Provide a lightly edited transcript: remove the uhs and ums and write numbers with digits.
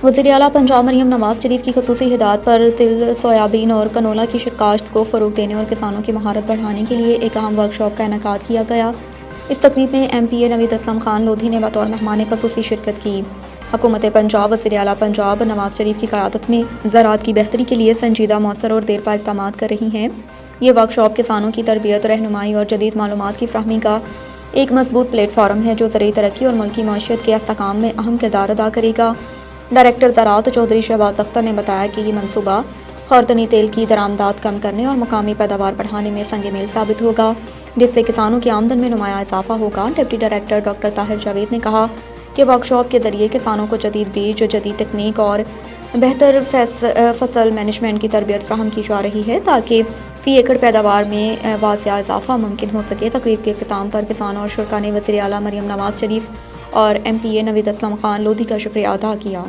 वज़ीर आला पंजाब मरीम नवाज शरीफ की ख़ुसूसी हिदायत पर तिल, सोयाबीन और कनोला की काश्त को फ़रोग़ देने और किसानों की महारत बढ़ाने के लिए एक अहम वर्कशॉप का इनेकाद किया गया। इस तकरीब में MPA नवीद असलम खान लोधी ने बतौर मेहमान ख़ुसूसी शिरकत की। हुकूमत पंजाब वज़ीर आला पंजाब नवाज शरीफ की क़यादत में ज़राअत की बेहतरी के लिए संजीदा, मौसर और देरपा इक़दामात कर रही हैं। ये वर्कशॉप किसानों की तरबियत, रहनुमाई और जदीद मालूमात की फ़राहमी का एक मजबूत प्लेटफार्म है जो ज़रूरी तरक्की और मुल्की मईशत के इस्तेहकाम में अहम किरदार अदा करेगा। डायरेक्टर ज़राअत चौधरी शहबाज अख्तर ने बताया कि ये मनसूबा ख़ारतनी तेल की दरामदात कम करने और मुकामी पैदावार बढ़ाने में संग मील साबित होगा, जिससे किसानों की आमदन में नुमाया इजाफा होगा। Deputy director doctor Tahir Javed ने कहा कि वर्कशॉप के ज़रिए किसानों को जदीद बीज, जदीद तकनीक और बेहतर फसल मैनेजमेंट की तरबियत फ़राहम की जा रही है ताकि फ़ी एकड़ पैदावार में वाज़िया इजाफा मुमकिन हो सके। तकरीब के इख्तिताम पर किसान और शुरा ने वज़ीर आला मरीम नवाज शरीफ और MPA नवीद असलम खान लोधी का शुक्रिया अदा किया।